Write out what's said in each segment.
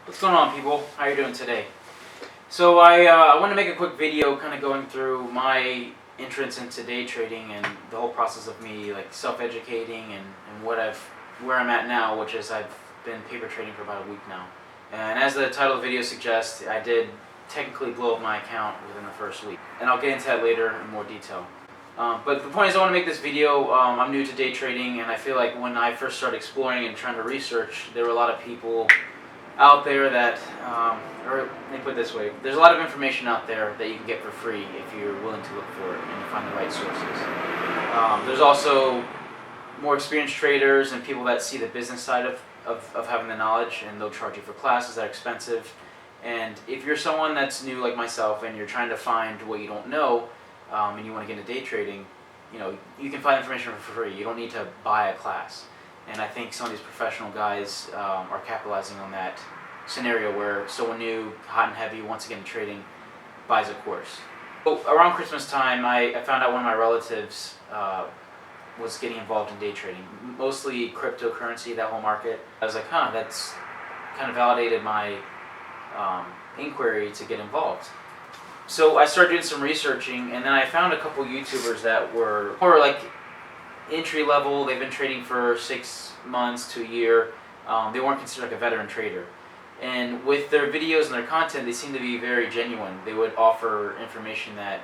What's going on, people? How you doing today? So I want to make a quick video kind of going through my entrance into day trading and the whole process of me like self-educating and where I'm at now, which is I've been paper trading for about a week now. And as the title of the video suggests, I did technically blow up my account within the first week. And I'll get into that later in more detail. But the point is I want to make this video. I'm new to day trading, and I feel like when I first started exploring and trying to research, there were a lot of people out there that, or let me put it this way, there's a lot of information out there that you can get for free if you're willing to look for it and you find the right sources. There's also more experienced traders and people that see the business side of having the knowledge, and they'll charge you for classes that are expensive. And if you're someone that's new like myself and you're trying to find what you don't know, and you want to get into day trading, you can find information for free. You don't need to buy a class. And I think some of these professional guys are capitalizing on that scenario where someone new, hot and heavy, wants to get into trading, buys a course. So around Christmas time, I found out one of my relatives was getting involved in day trading, mostly cryptocurrency, that whole market. I was like, that's kind of validated my inquiry to get involved. So I started doing some researching, and then I found a couple YouTubers that were more like entry level. They've been trading for 6 months to a year. They weren't considered like a veteran trader. And with their videos and their content, they seem to be very genuine. They would offer information that,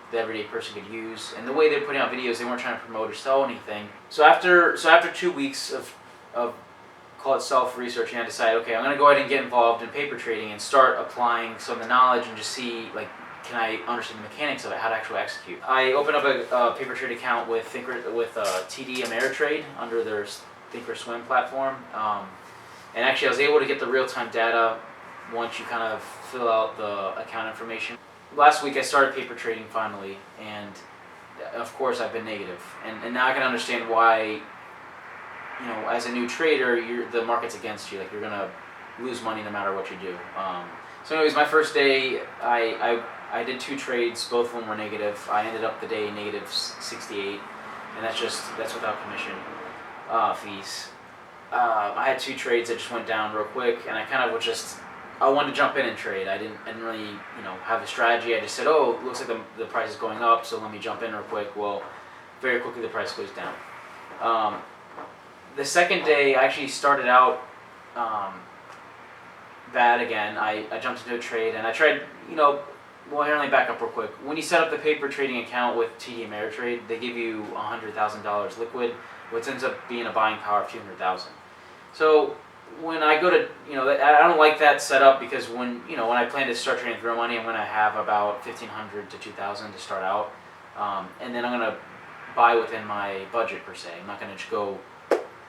the everyday person could use. And the way they're putting out videos, they weren't trying to promote or sell anything. So after 2 weeks of call it self-researching, I decided, okay, I'm going to go ahead and get involved in paper trading and start applying some of the knowledge and just see, can I understand the mechanics of it, how to actually execute. I opened up a paper trade account with TD Ameritrade under their Thinkorswim platform. And actually I was able to get the real-time data once you kind of fill out the account information. Last week I started paper trading finally, and of course I've been negative. And now I can understand why, as a new trader, the market's against you. Like, you're gonna lose money no matter what you do. So anyways, my first day, I did 2 trades. Both of them were negative. I ended up the day negative 68, and that's without commission fees. I had 2 trades that just went down real quick, and I kind of I wanted to jump in and trade. I didn't really have a strategy. I just said, oh, it looks like the price is going up, so let me jump in real quick. Well, very quickly the price goes down. The second day, I actually started out bad again. I jumped into a trade, and I tried, well, here, let me back up real quick. When you set up the paper trading account with TD Ameritrade, they give you $100,000 liquid, which ends up being a buying power of $200,000. So when I go to, I don't like that setup, because when I plan to start trading with real money, I'm going to have about $1,500 to $2,000 to start out, and then I'm going to buy within my budget per se. I'm not going to just go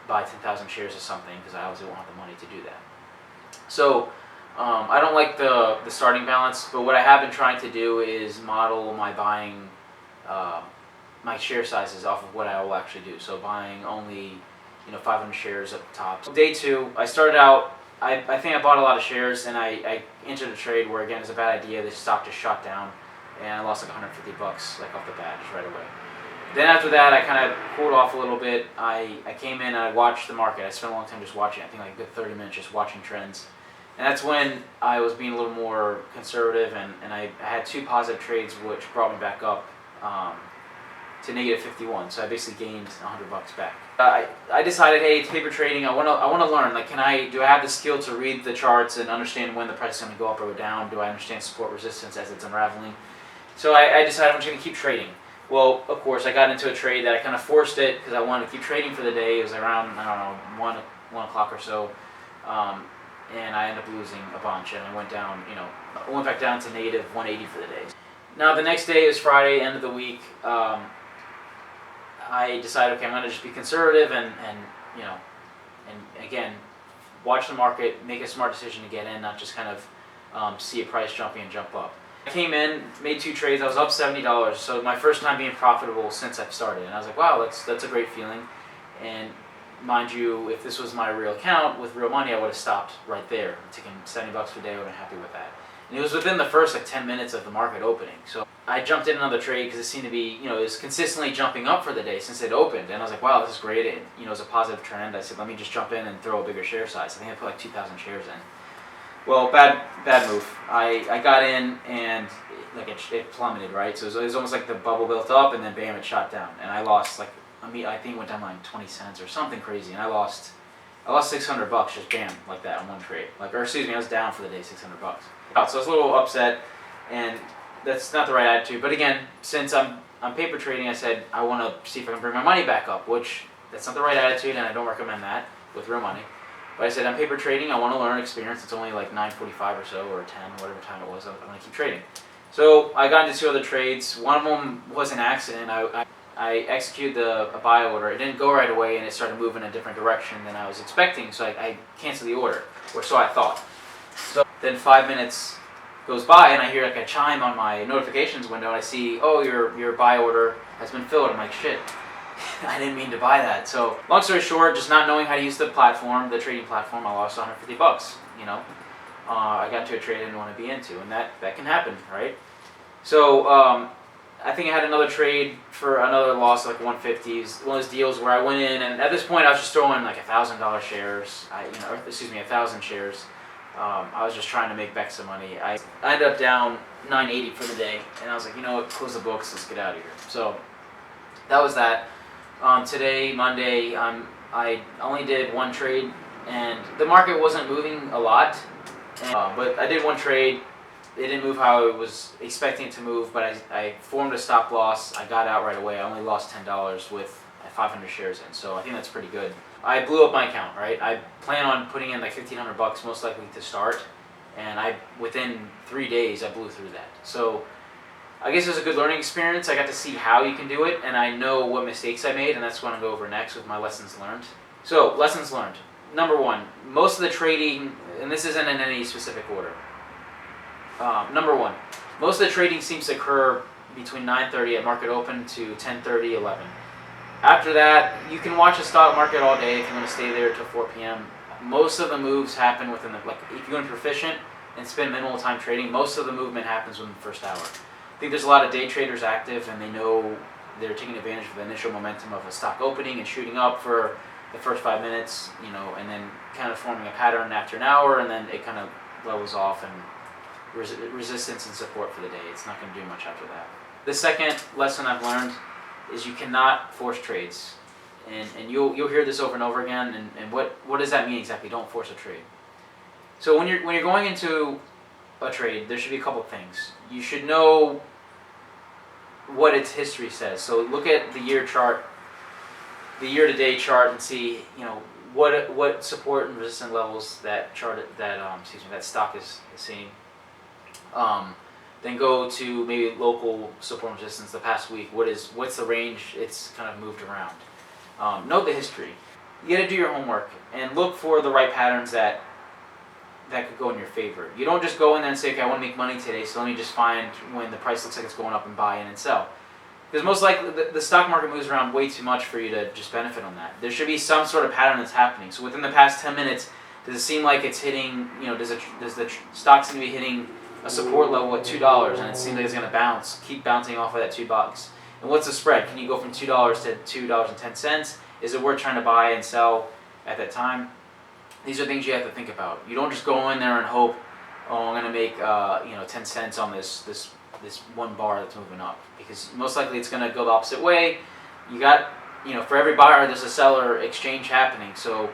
buy 10,000 shares of something, because I obviously won't have the money to do that. So I don't like the starting balance, but what I have been trying to do is model my buying, my share sizes off of what I will actually do. So buying only 500 shares at the top. Day 2, I started out, I think I bought a lot of shares, and I entered a trade where, again, it's a bad idea. The stock just shot down, and I lost like $150 off the bat just right away. Then after that, I kind of cooled off a little bit. I came in and I watched the market. I spent a long time just watching. I think like a good 30 minutes just watching trends. And that's when I was being a little more conservative, and I had 2 positive trades, which brought me back up to negative 51. So I basically gained $100 back. I decided, hey, it's paper trading. I want to learn. Like, do I have the skill to read the charts and understand when the price is going to go up or go down? Do I understand support resistance as it's unraveling? So I decided I'm just going to keep trading. Well, of course, I got into a trade that I kind of forced it because I wanted to keep trading for the day. It was around, I don't know, 1 o'clock or so. And I ended up losing a bunch, and I went down, I went back down to negative 180 for the day. Now the next day is Friday, end of the week. I decided, okay, I'm going to just be conservative and again, watch the market, make a smart decision to get in, not just kind of see a price jumping and jump up. I came in, made 2 trades. I was up $70, so my first time being profitable since I've started, and I was like, wow, that's a great feeling. And mind you, if this was my real account with real money, I would have stopped right there. I'm taking $70 per day. I would have been happy with that. And it was within the first 10 minutes of the market opening. So I jumped in another trade because it seemed to be, it was consistently jumping up for the day since it opened. And I was like, wow, this is great. It was a positive trend. I said, let me just jump in and throw a bigger share size. I think I put like 2,000 shares in. Well, bad move. I got in and like it plummeted, right? So it was almost like the bubble built up and then bam, it shot down, and I lost like I think it went down like 20 cents or something crazy, and I lost $600 just bam like that on one trade. Or excuse me, I was down for the day $600. So I was a little upset, and that's not the right attitude. But again, since I'm paper trading, I said I want to see if I can bring my money back up, which that's not the right attitude, and I don't recommend that with real money. But I said I'm paper trading. I want to learn experience. It's only like 9:45 or so, or 10, whatever time it was. I'm going to keep trading. So I got into 2 other trades. One of them was an accident. I executed a buy order. It didn't go right away, and it started moving in a different direction than I was expecting. So I canceled the order, or so I thought. So then 5 minutes goes by, and I hear like a chime on my notifications window, and I see, oh, your buy order has been filled. I'm like, shit. I didn't mean to buy that. So long story short, just not knowing how to use the platform, the trading platform, I lost $150. I got into a trade I didn't want to be into, and that can happen, right? So I think I had another trade for another loss, like 150. One of those deals where I went in, and at this point I was just throwing like $1,000 shares. 1,000 shares. I was just trying to make back some money. I ended up down 980 for the day, and I was like, you know what, close the books, let's get out of here. So that was that. Today, Monday, I only did one trade, and the market wasn't moving a lot, but I did one trade. It didn't move how I was expecting it to move, but I formed a stop loss. I got out right away. I only lost $10 with 500 shares in, so I think that's pretty good. I blew up my account, right? I plan on putting in like $1,500 most likely to start, and within 3 days I blew through that. So I guess it was a good learning experience. I got to see how you can do it, and I know what mistakes I made, and that's what I'm going to go over next with my lessons learned. So, lessons learned. Number 1, most of the trading, and this isn't in any specific order. Number 1, most of the trading seems to occur between 9:30 at market open to 10:30, 11. After that, you can watch the stock market all day if you want to stay there till 4 p.m. Most of the moves happen within if you're proficient and spend minimal time trading, most of the movement happens within the first hour. I think there's a lot of day traders active, and they know they're taking advantage of the initial momentum of a stock opening and shooting up for the first 5 minutes, and then kind of forming a pattern after an hour, and then it kind of levels off and resistance and support for the day. It's not going to do much after that. The second lesson I've learned is you cannot force trades, and you'll hear this over and over again. And what does that mean exactly? Don't force a trade. So when you're going into a trade, there should be a couple things. You should know what its history says. So look at the year chart, the year-to-date chart, and see what support and resistance levels that stock is seeing. Then go to maybe local support and resistance the past week. What's the range it's kind of moved around? Know the history. You got to do your homework and look for the right patterns that could go in your favor. You don't just go in there and say, okay, I want to make money today, so let me just find when the price looks like it's going up and buy in and sell. Because most likely the stock market moves around way too much for you to just benefit on that. There should be some sort of pattern that's happening. So within the past 10 minutes, does it seem like it's hitting, does the stock seem to be hitting a support level at $2, and it seems like it's going to keep bouncing off of that $2? And what's the spread? Can you go from $2 to $2.10? Is it worth trying to buy and sell at that time? These are things you have to think about. You don't just go in there and hope, oh, I'm going to make 10 cents on this one bar that's moving up, because most likely it's going to go the opposite way. You got, for every buyer there's a seller exchange happening. So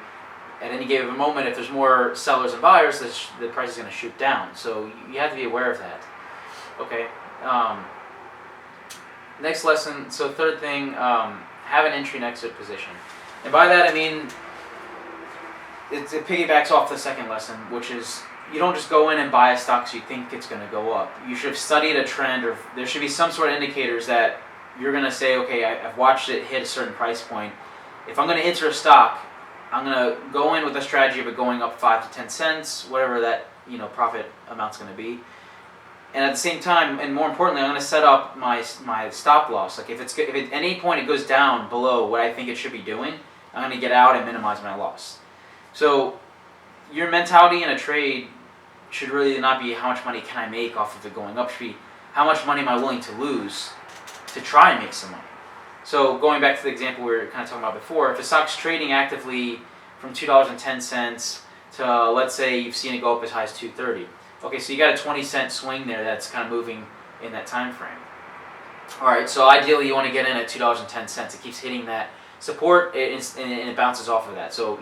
at any given moment, if there's more sellers than buyers, the price is going to shoot down. So you have to be aware of that. Okay. Next lesson. So third thing, have an entry and exit position, and by that I mean it piggybacks off the second lesson, which is you don't just go in and buy a stock so you think it's going to go up. You should have studied a trend, or there should be some sort of indicators that you're going to say, okay, I've watched it hit a certain price point. If I'm going to enter a stock, I'm going to go in with a strategy of it going up 5 to 10 cents, whatever that profit amount's going to be. And at the same time, and more importantly, I'm going to set up my stop loss. Like if at any point it goes down below what I think it should be doing, I'm going to get out and minimize my loss. So your mentality in a trade should really not be how much money can I make off of it going up. It should be how much money am I willing to lose to try and make some money. So going back to the example we were kind of talking about before, if a stock's trading actively from $2.10 to, let's say you've seen it go up as high as 230. Okay, so you got a 20-cent swing there that's kind of moving in that time frame. All right, so ideally you want to get in at $2.10. It keeps hitting that support and it bounces off of that. So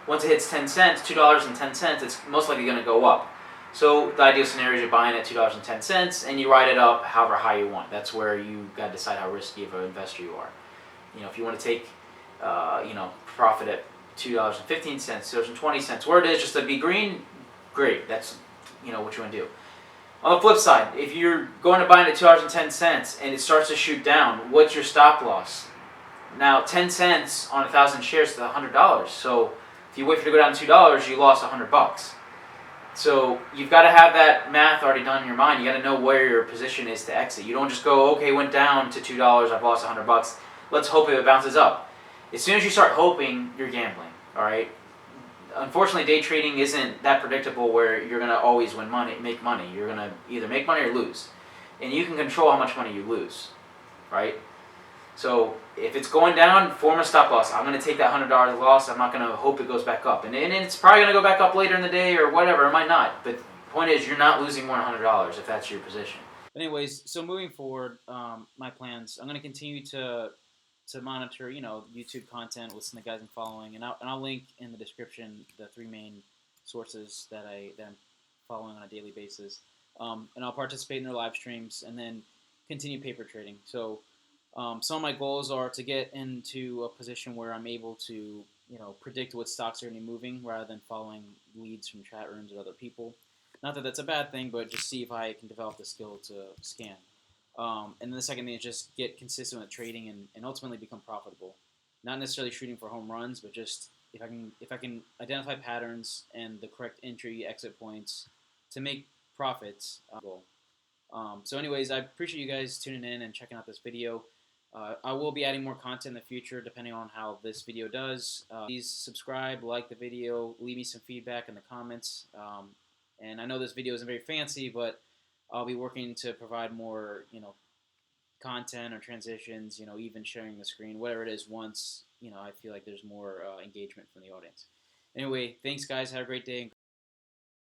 once it hits 10 cents, $2.10, it's most likely going to go up. So the ideal scenario is you're buying at $2.10 and you ride it up however high you want. That's where you got to decide how risky of an investor you are. If you want to take profit at $2.15, $2.20, where it is, just to be green, great. That's what you want to do. On the flip side, if you're going to buy it at $2.10 and it starts to shoot down, what's your stop loss? Now, 10 cents on 1,000 shares is $100. So if you wait for it to go down to $2, you lost $100. So you've got to have that math already done in your mind. You got to know where your position is to exit. You don't just go, okay, went down to $2, I've lost $100. Let's hope it bounces up. As soon as you start hoping, you're gambling. All right. Unfortunately, day trading isn't that predictable where you're going to always make money. You're going to either make money or lose. And you can control how much money you lose, right? So if it's going down, form a stop loss. I'm going to take that $100 loss. I'm not going to hope it goes back up. And it's probably going to go back up later in the day or whatever. It might not. But the point is, you're not losing more than $100 if that's your position. Anyways, so moving forward, my plans, I'm going to continue to monitor, YouTube content, listen to guys I'm following, and I'll link in the description the 3 main sources that I'm following on a daily basis, and I'll participate in their live streams and then continue paper trading. So some of my goals are to get into a position where I'm able to predict what stocks are going to be moving rather than following leads from chat rooms or other people. Not that that's a bad thing, but just see if I can develop the skill to scan. And then the second thing is just get consistent with trading and ultimately become profitable. Not necessarily shooting for home runs, but just if I can identify patterns and the correct entry exit points to make profits. So anyways, I appreciate you guys tuning in and checking out this video. I will be adding more content in the future depending on how this video does. Please subscribe, like the video, leave me some feedback in the comments. And I know this video isn't very fancy, but I'll be working to provide more, content or transitions, even sharing the screen, whatever it is, once, I feel like there's more engagement from the audience. Anyway, thanks guys. Have a great day.